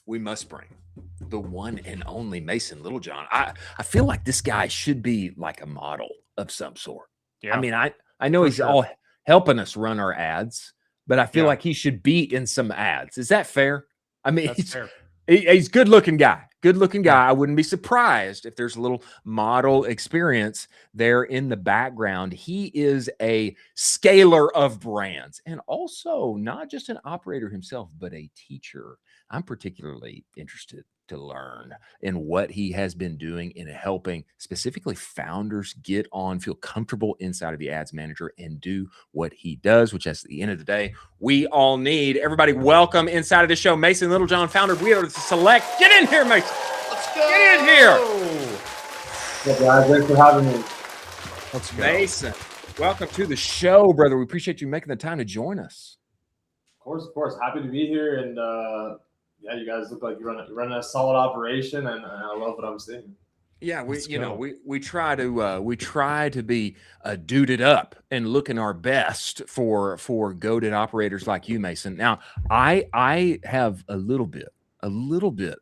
we must bring the one and only Mason Littlejohn. I feel like this guy should be like a model of some sort. I Yeah, mean, I know for he's sure. all helping us run our ads, but I feel Yeah, like he should be in some ads. Is that fair? I mean, that's fair. he's good looking guy. Good looking Yeah. guy. I wouldn't be surprised if there's a little model experience there in the background. He is a scaler of brands and also not just an operator himself, but a teacher. I'm particularly interested to learn in what he has been doing in helping specifically founders get on, feel comfortable inside of the ads manager and do what he does, which at the end of the day, we all need. Everybody, welcome inside of the show, Mason Littlejohn, founder of We Are the Select. Get in here, Mason. Let's go. Get in here. Yeah, guys, thanks for having me. Let's go. Mason, welcome to the show, brother. We appreciate you making the time to join us. Of course. Happy to be here. And yeah, you guys look like you're running a solid operation, and I love what I'm seeing. Yeah, we try to be duded up and looking our best for goated operators like you, Mason. Now, I have a little bit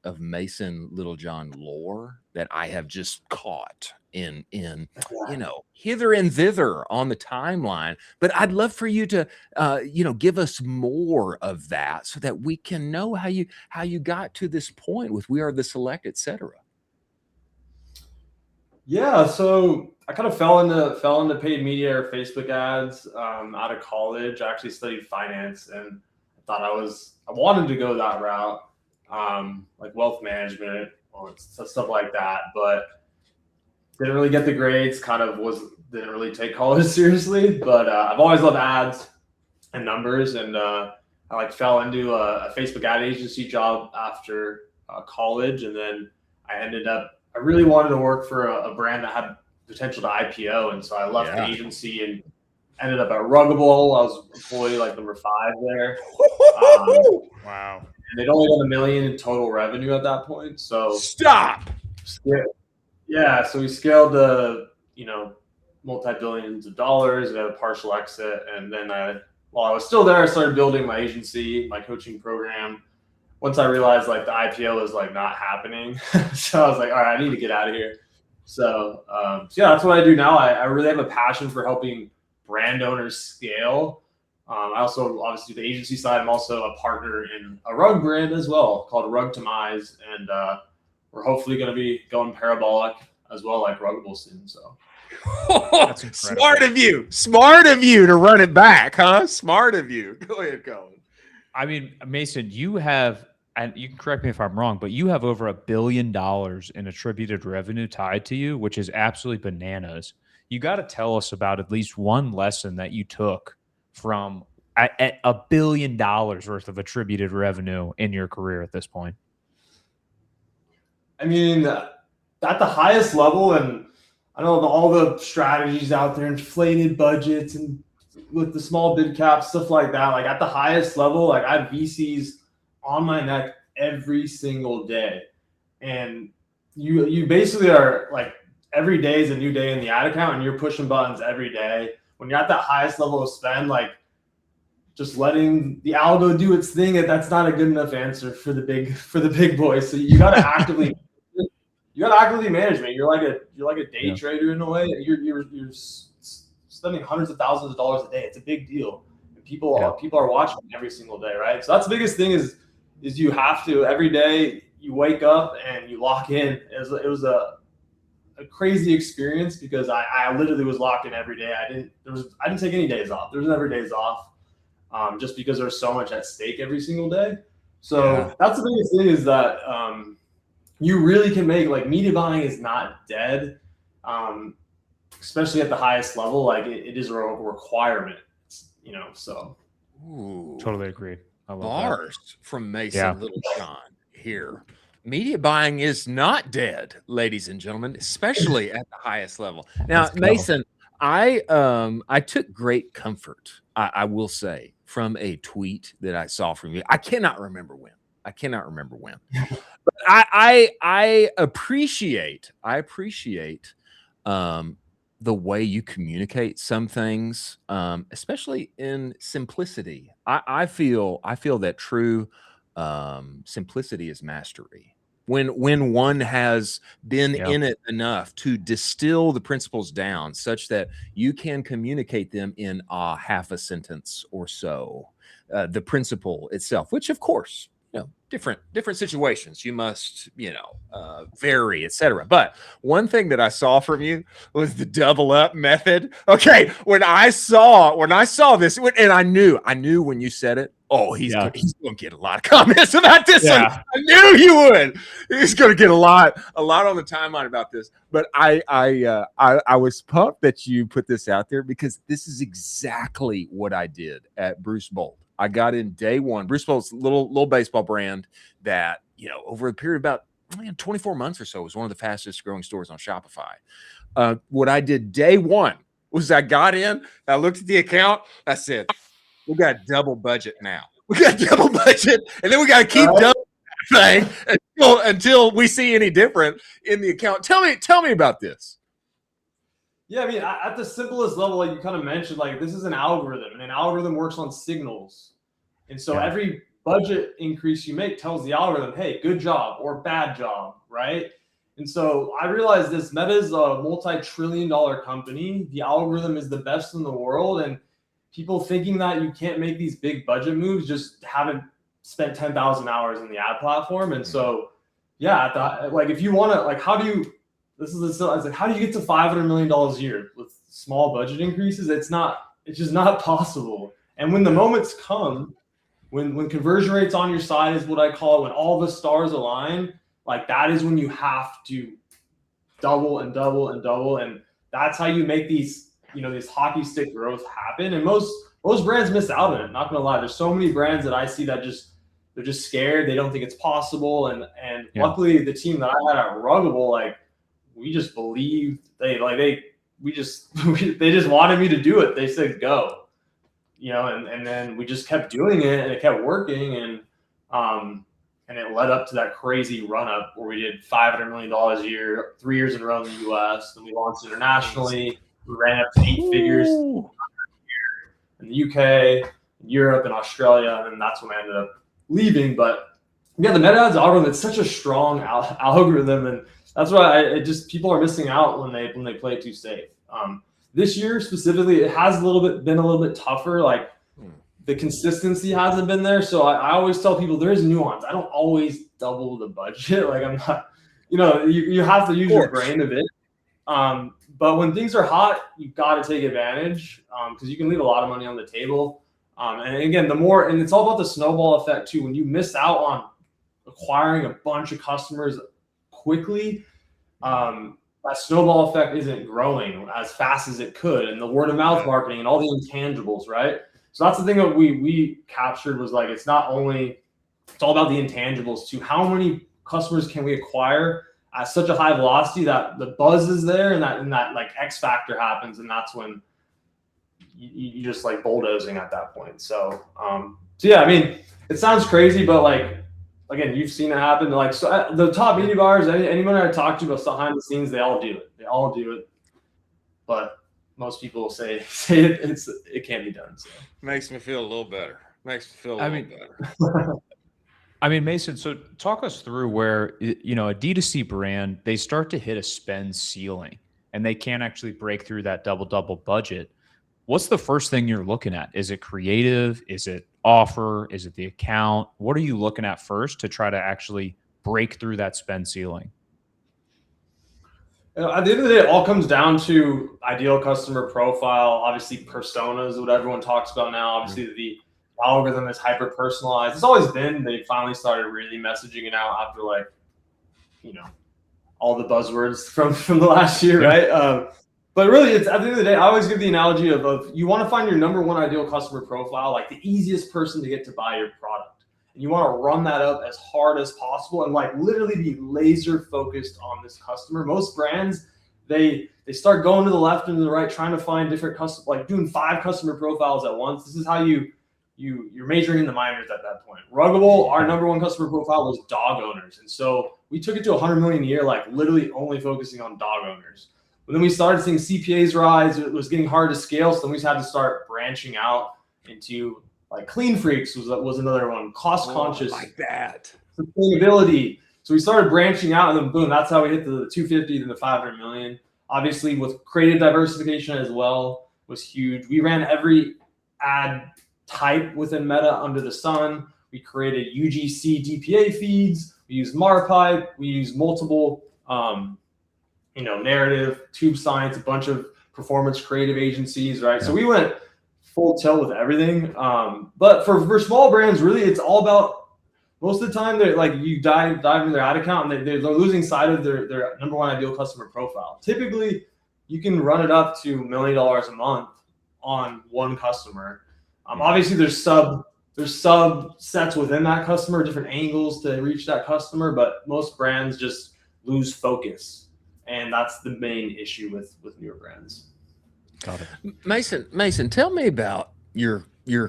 of Mason Littlejohn lore that I have just caught in hither and thither on the timeline. But I'd love for you to give us more of that so that we can know how you got to this point with We Are the Select, etc. Yeah, so I kind of fell into paid media or Facebook ads out of college. I actually studied finance, and I thought I wanted to go that route, like wealth management or stuff like that, but didn't really get the grades. Didn't really take college seriously. But I've always loved ads and numbers, and I fell into a Facebook ad agency job after college, and then I really wanted to work for a brand that had potential to IPO. And so I left the agency and ended up at Ruggable. I was employee number 5 there. Wow. And they'd only done $1 million in total revenue at that point. So Stop. Yeah. So we scaled to, multi-billions of dollars and had a partial exit. And then while I was still there, I started building my agency, my coaching program. Once I realized the IPO was not happening, so I was like, all right, I need to get out of here. So yeah, that's what I do now. I really have a passion for helping brand owners scale. I also obviously do the agency side. I'm also a partner in a rug brand as well called Rug Demise, and we're hopefully going to be going parabolic as well, like Ruggable soon. So smart of you to run it back, huh? Smart of you. Go ahead, Colin. I mean, Mason, you have, and you can correct me if I'm wrong, but you have over $1 billion in attributed revenue tied to you, which is absolutely bananas. You got to tell us about at least one lesson that you took from at $1 billion worth of attributed revenue in your career at this point. I mean, at the highest level, and I know all the strategies out there, inflated budgets and with the small bid cap, stuff like that, at the highest level, I have VCs on my neck every single day. And you basically are every day is a new day in the ad account, and you're pushing buttons every day. When you're at that highest level of spend, just letting the algo do its thing, that's not a good enough answer for the big boys. So you gotta actively manage it. You're like a day trader in a way. You're spending hundreds of thousands of dollars a day. It's a big deal. And people are watching every single day, right? So that's the biggest thing is you have to, every day you wake up and you lock in. It was a crazy experience because I literally was locked in every day. I didn't take any days off. There was never days off, just because there's so much at stake every single day. So that's the biggest thing is that you really can make media buying is not dead. Especially at the highest level, it is a requirement, so. Ooh, totally agree. I love bars that. From Mason Littlejohn here. Media buying is not dead, ladies and gentlemen, especially at the highest level. Now, Mason, I took great comfort, I will say, from a tweet that I saw from you. I cannot remember when. But I appreciate the way you communicate some things, especially in simplicity. I feel that true simplicity is mastery. When one has been Yeah. in it enough to distill the principles down such that you can communicate them in half a sentence or so, the principle itself, which of course, different situations you must, vary, etc. But one thing that I saw from you was the double up method. Okay, when I saw this, and I knew when you said it, oh, he's gonna get a lot of comments about this one. Yeah. I knew he would. He's gonna get a lot on the timeline about this. But I was pumped that you put this out there, because this is exactly what I did at Bruce Bolt. I got in day one. Bruce Bolt's little baseball brand that, over a period of about 24 months or so, was one of the fastest growing stores on Shopify. What I did day one was I got in, I looked at the account, I said, we got double budget now. We got double budget, and then we got to keep double thing until we see any different in the account. Tell me about this. Yeah, I mean, at the simplest level, like you kind of mentioned, like this is an algorithm, and an algorithm works on signals. And so every budget increase you make tells the algorithm, hey, good job or bad job, right? And so I realized this Meta is a multi-trillion-dollar company. The algorithm is the best in the world, and people thinking that you can't make these big budget moves just haven't spent 10,000 hours in the ad platform. And so, like if you want to, like, how do you get to $500 million a year with small budget increases? It's just not possible. And when the moments come, when conversion rates on your side is what I call it, when all the stars align, like that is when you have to double and double and double. And that's how you make these hockey stick growth happen. And most brands miss out on it. Not gonna lie. There's so many brands that I see that they're just scared. They don't think it's possible. And luckily the team that I had at Ruggable, like we just believed they just wanted me to do it. They said go. And then we just kept doing it, and it kept working, and it led up to that crazy run up where we did $500 million a year, 3 years in a row in the US. Then we launched internationally. We ran up to 8 figures in the UK, Europe, and Australia, and that's when I ended up leaving. But yeah, the meta ads algorithm, it's such a strong algorithm, and that's why people are missing out when they play it too safe. This year specifically, it has been a little bit tougher. Like the consistency hasn't been there. So I always tell people there is nuance. I don't always double the budget. Like I'm not, you have to use your brain a bit. But when things are hot, you've got to take advantage because you can leave a lot of money on the table. And again, and it's all about the snowball effect too. When you miss out on acquiring a bunch of customers quickly, that snowball effect isn't growing as fast as it could, and the word of mouth marketing and all the intangibles, right? So that's the thing that we captured was like, it's all about the intangibles too. How many customers can we acquire at such a high velocity that the buzz is there and that like X factor happens, and that's when you just like bulldozing at that point. So yeah, I mean, it sounds crazy, but like, again, you've seen it happen. Like, so the top media buyers, anyone I talk to about behind the scenes, they all do it. But most people say it can't be done. So makes me feel a little better. Better. I mean, Mason, so talk us through where, a D2C brand, they start to hit a spend ceiling and they can't actually break through that double budget. What's the first thing you're looking at? Is it creative? Is it offer? Is it the account? What are you looking at first to try to actually break through that spend ceiling? At the end of the day, it all comes down to ideal customer profile. Obviously, personas is what everyone talks about now. Obviously, the algorithm is hyper personalized. It's always been. They finally started really messaging it out after all the buzzwords from the last year, right? But really, it's at the end of the day, I always give the analogy of you want to find your number one ideal customer profile, like the easiest person to get to buy your product. And you want to run that up as hard as possible and like literally be laser focused on this customer. Most brands, they start going to the left and to the right, trying to find different customers, like doing 5 customer profiles at once. This is how you're majoring in the minors at that point. Ruggable, our number one customer profile was dog owners. And so we took it to 100 million a year, like literally only focusing on dog owners. But then we started seeing CPAs rise. It was getting hard to scale. So then we had to start branching out into Like Clean Freaks was another one. Cost conscious, like that. sustainability. So we started branching out, and then boom, that's how we hit the 250 to the 500 million. Obviously, with creative diversification as well was huge. We ran every ad type within Meta under the sun. We created UGC DPA feeds. We used Marpipe. We used multiple, narrative, Tube Science, a bunch of performance creative agencies, right? Yeah. So we went full tilt with everything. But for small brands, really, it's all about, most of the time, they're like, you dive into their ad account and they're losing sight of their number one ideal customer profile. Typically, you can run it up to $1 million a month on one customer. Obviously, there's subsets within that customer, different angles to reach that customer, but most brands just lose focus, and that's the main issue with newer brands. Got it. Mason, tell me about your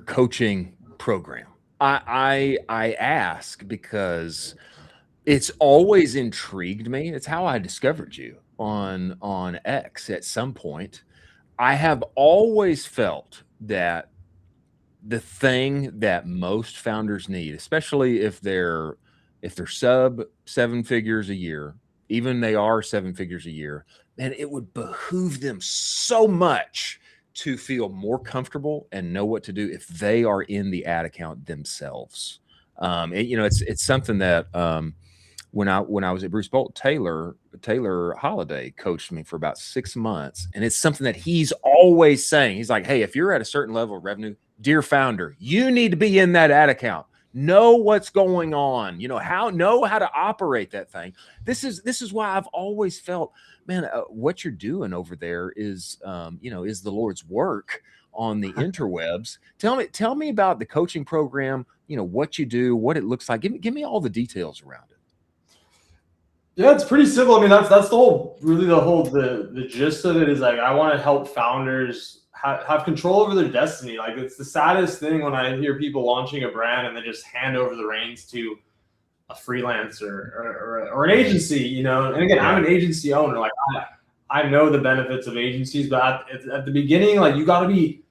coaching program. I ask because it's always intrigued me. It's how I discovered you on X at some point. I have always felt that the thing that most founders need, especially if they're sub 7 figures a year, even they are 7 figures a year, and it would behoove them so much to feel more comfortable and know what to do if they are in the ad account themselves. It's something that when I was at Bruce Bolt, Taylor Holiday coached me for about 6 months, and it's something that he's always saying. He's like, hey, if you're at a certain level of revenue, dear founder, you need to be in that ad account. Know what's going on. Know how to operate that thing. This is why I've always felt, man, what you're doing over there is the Lord's work on the interwebs. Tell me about the coaching program. What you do, what it looks like. Give me all the details around it. Yeah, it's pretty simple. I mean, that's the gist of it is like, I want to help founders have control over their destiny. Like, it's the saddest thing when I hear people launching a brand and they just hand over the reins to a freelancer or an agency, And again, I'm an agency owner. Like, I know the benefits of agencies, but at the beginning, like, you gotta be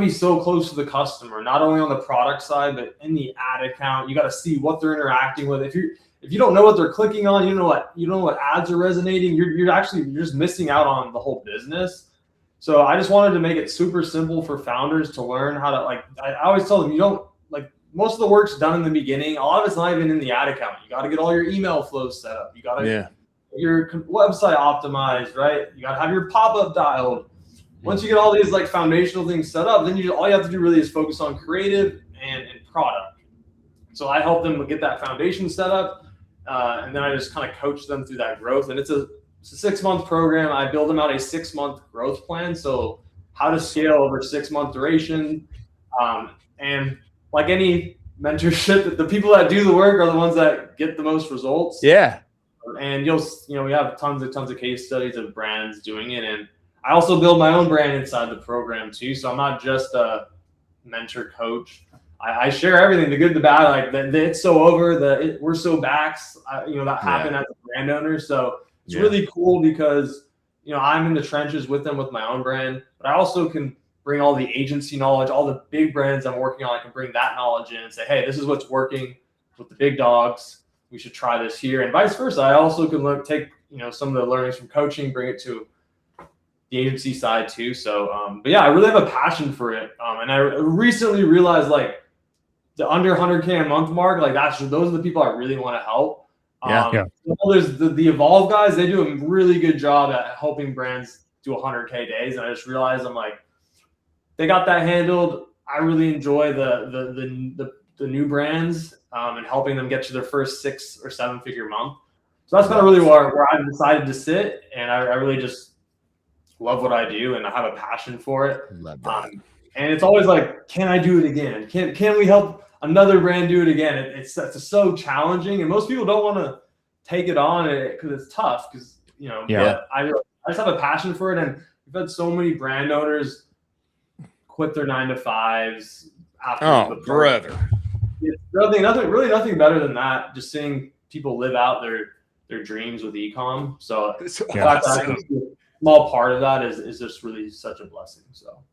so close to the customer, not only on the product side, but in the ad account. You got to see what they're interacting with. If you don't know what they're clicking on, you know what ads are resonating, you're just missing out on the whole business. So I just wanted to make it super simple for founders to learn how to, like, I always tell them, most of the work's done in the beginning. A lot of it's not even in the ad account. You got to get all your email flows set up. You got to get your website optimized, right? You got to have your pop-up dialed. Once you get all these like foundational things set up, then all you have to do really is focus on creative and product. So I help them get that foundation set up, and then I just kind of coach them through that growth. And it's a 6-month program. I build them out a 6-month growth plan. So how to scale over 6-month duration. And like any mentorship, the people that do the work are the ones that get the most results. Yeah. And we have tons of case studies of brands doing it. And I also build my own brand inside the program too. So I'm not just a mentor coach. I share everything, the good, the bad, like it's so over, we're so backs, that happened as a brand owner. So it's really cool because, I'm in the trenches with them with my own brand, but I also can bring all the agency knowledge, all the big brands I'm working on. I can bring that knowledge in and say, hey, this is what's working with the big dogs. We should try this here, and vice versa. I also can take, some of the learnings from coaching, bring it to the agency side too. So, but yeah, I really have a passion for it. And I recently realized, like, the under 100K a month mark, like those are the people I really want to help. There's the Evolve guys. They do a really good job at helping brands do 100K days. And I just realized, I'm like, they got that handled. I really enjoy the new brands and helping them get to their first 6 or 7 figure month. So that's kind of really where I've decided to sit. And I really just love what I do, and I have a passion for it. Love that. And it's always like, can I do it again? Can we help another brand do it again? It's so challenging, and most people don't want to take it on because it's tough. Because but I just have a passion for it, and we've had so many brand owners quit their 9-to-5s after. Oh, brother! It's nothing better than that. Just seeing people live out their dreams with ecom. So awesome. a small part of that is just really such a blessing. So.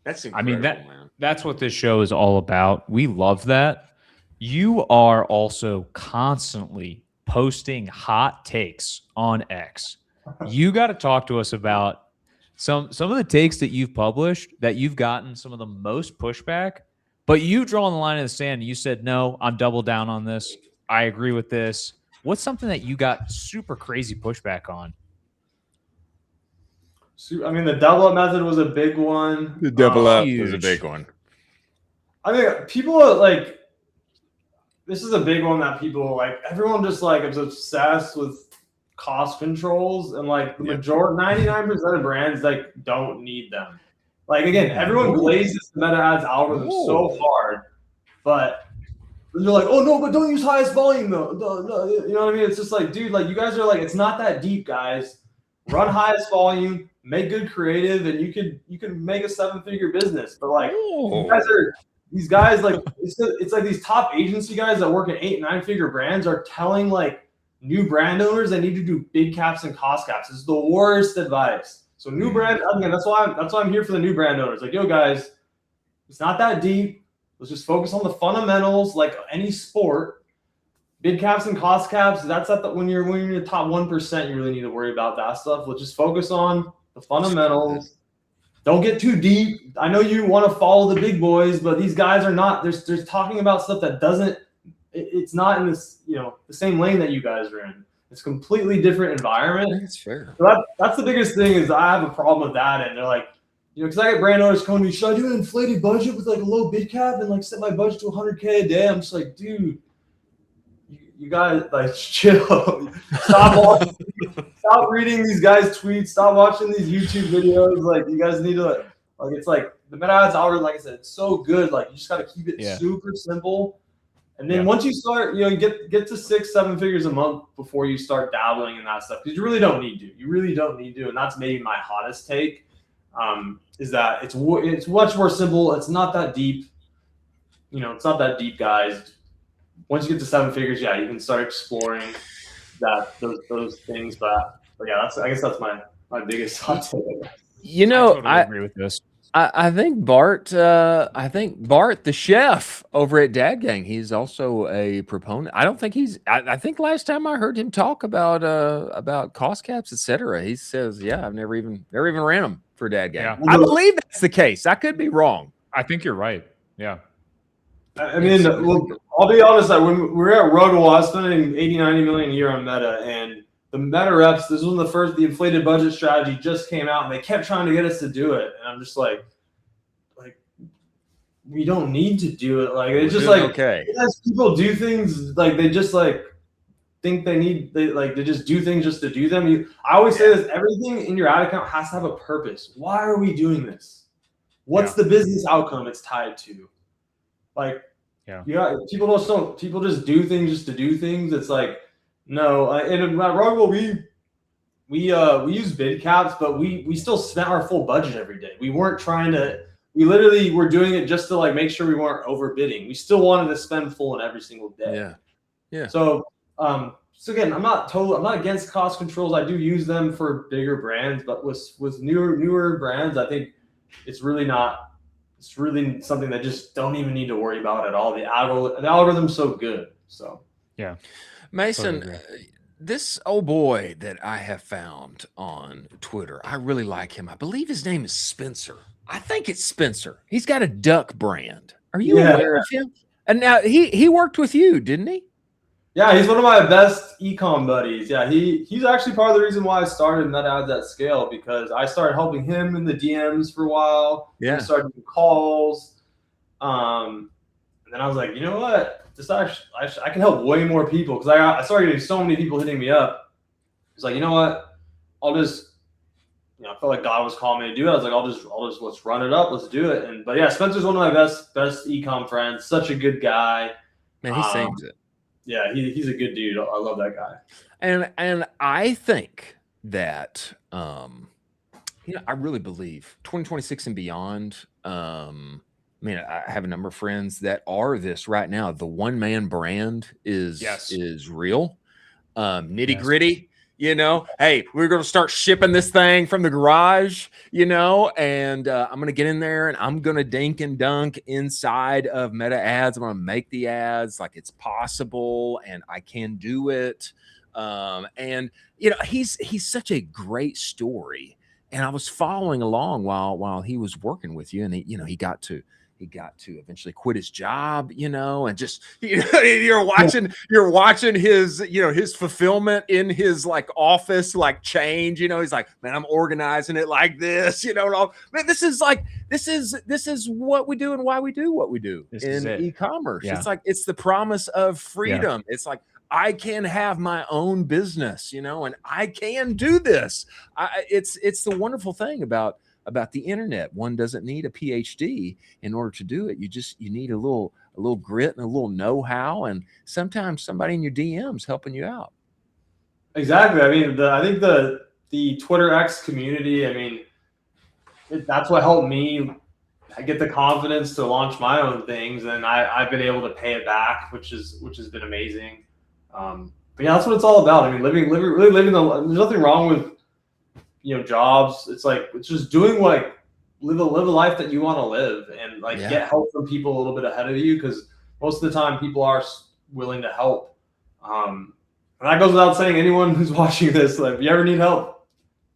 That's I mean, incredible, man. that's what this show is all about. We love that. You are also constantly posting hot takes on X. You got to talk to us about some of the takes that you've published that you've gotten some of the most pushback, but you drawn the line in the sand and you said, no, I'm double down on this. I agree with this. What's something that you got super crazy pushback on? I mean, the double up method was a big one. The double up was a huge. big one. I mean, people are like, this is a big one that people like. Everyone just like is obsessed with cost controls, and like the majority, 99% of brands like don't need them. Like again, everyone blazes the meta ads algorithm so hard, but they're like, oh no, but don't use highest volume though. No, you know what I mean? It's just like, dude, like you guys are like, it's not that deep, guys. Run highest volume, make good creative, and you could make a 7-figure business. But like these guys like it's like these top agency guys that work at 8- and 9-figure brands are telling like new brand owners they need to do big caps and cost caps. It's the worst advice. So new brand, again, that's why I'm here for the new brand owners. Like, yo guys, it's not that deep. Let's just focus on the fundamentals, like any sport. Bid caps and cost caps, that's at the, when you're in the top 1%, you really need to worry about that stuff. Let's just focus on the fundamentals. Don't get too deep. I know you want to follow the big boys, but these guys are not. They're talking about stuff that doesn't. It's not in this, the same lane that you guys are in. It's a completely different environment. That's fair. So that's the biggest thing is I have a problem with that, and they're like, because I get brand owners coming to me, should I do an inflated budget with like a low bid cap and like set my budget to 100K a day? I'm just like, dude. You guys like chill. Stop reading these guys' tweets. Stop watching these YouTube videos. Like you guys need to like it's like the meta ads algorithm. Like I said, it's so good. Like you just got to keep it super simple. And then once you start, you get to 6-7 figures a month before you start dabbling in that stuff because you really don't need to. You really don't need to. And that's maybe my hottest take. Is that it's much more simple. It's not that deep. It's not that deep, guys. Once you get to 7 figures, you can start exploring those things. But yeah, I guess that's my biggest hot take. I totally agree with this. I think Bart, the chef over at Dad Gang, he's also a proponent. I don't think I think last time I heard him talk about cost caps, etc. He says, I've never even ran them for Dad Gang. Yeah. I believe that's the case. I could be wrong. I think you're right. Yeah. I mean, I'll be honest. Like when we were at Ruggable, I was spending 80-90 million a year on meta, and the meta reps. This was the inflated budget strategy just came out, and they kept trying to get us to do it. And I'm just like we don't need to do it. Like it's just like okay. People do things like they just like think they just do things just to do them. I always say this: everything in your ad account has to have a purpose. Why are we doing this? What's the business outcome it's tied to? Like, people just do things just to do things. It's like, no. And at Ruggable, we use bid caps, but we still spent our full budget every day. We weren't trying to. We literally were doing it just to like make sure we weren't overbidding. We still wanted to spend full in every single day. Yeah. So again, I'm not against cost controls. I do use them for bigger brands, but with newer brands, I think it's really not. It's really something that just don't even need to worry about at all. The algorithm's so good. So yeah, Mason, totally this old boy that I have found on Twitter, I really like him. I believe his name is Spencer. I think it's Spencer. He's got a duck brand. Are you aware of him? And now he worked with you, didn't he? Yeah, he's one of my best ecom buddies. Yeah, he's actually part of the reason why I started meta ads at scale, because I started helping him in the DMs for a while. Yeah, we started doing calls, and then I was like, you know what? I can help way more people because I started getting so many people hitting me up. It's like, you know what? I'll just, I felt like God was calling me to do it. I was like, I'll just let's run it up, let's do it. But yeah, Spencer's one of my best ecom friends. Such a good guy. Man, he sings it. Yeah, he's a good dude. I love that guy. And I think that I really believe 2026 and beyond. I have a number of friends that are this right now. The one-man brand is real. Nitty gritty. You know, hey, we're going to start shipping this thing from the garage, you know, and I'm going to get in there and I'm going to dink and dunk inside of Meta ads. I'm going to make the ads like it's possible and I can do it. And you know, he's such a great story. And I was following along while he was working with you, and he got to eventually quit his job, you know, and just, you know, you're watching his, you know, his fulfillment in his like office, like change, you know, he's like, man, I'm organizing it like this, you know, and all, man, this is what we do and why we do what we do in e-commerce. Yeah. It's like, it's the promise of freedom. Yeah. It's like, I can have my own business, you know, and I can do this. It's the wonderful thing about the internet. One doesn't need a PhD in order to do it. You need a little grit and a little know-how, and sometimes somebody in your DMs helping you out. Exactly. I mean, I think the Twitter X community, I mean, that's what helped me get the confidence to launch my own things, and I've been able to pay it back, which has been amazing. But yeah, that's what it's all about. I mean, living there's nothing wrong with, you know, jobs. It's like, it's just doing live a life that you want to live, and like get help from people a little bit ahead of you, because most of the time people are willing to help. And that goes without saying. Anyone who's watching this, like, if you ever need help,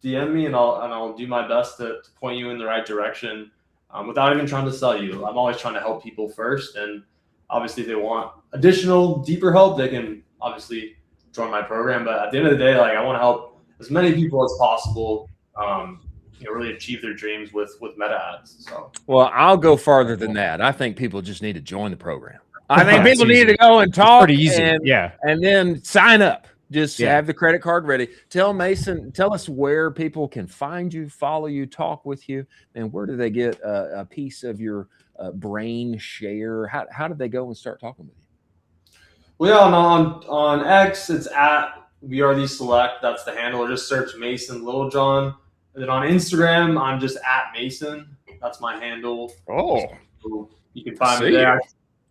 DM me and I'll do my best to point you in the right direction, without even trying to sell you. I'm always trying to help people first, and obviously if they want additional, deeper help, they can obviously join my program. But at the end of the day, like, I want to help as many people as possible, you know, really achieve their dreams with Meta ads. So, well, I'll go farther than that. I think people just need to join the program. I think people need to go and talk, pretty easy. and then sign up. Just have the credit card ready. Tell us where people can find you, follow you, talk with you, and where do they get a piece of your brain share? How did they go and start talking with you? Well, yeah, on X, it's at WeAreTheSelect. That's the handle. Or just search Mason Littlejohn. And then on Instagram, I'm just at Mason. That's my handle. Oh, so you can find me there.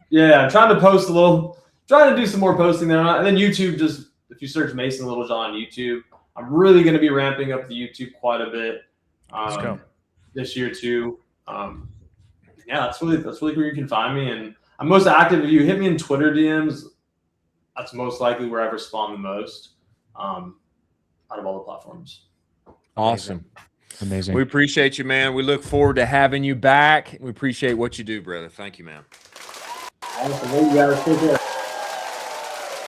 Yeah, I'm trying to do some more posting there. And then YouTube, just if you search Mason Littlejohn on YouTube, I'm really going to be ramping up the YouTube quite a bit this year too. Yeah, that's really where you can find me. And I'm most active. If you hit me in Twitter DMs, that's most likely where I respond the most, out of all the platforms. Awesome. Amazing. We appreciate you, man. We look forward to having you back. We appreciate what you do, brother. Thank you, man. Awesome. You guys take care.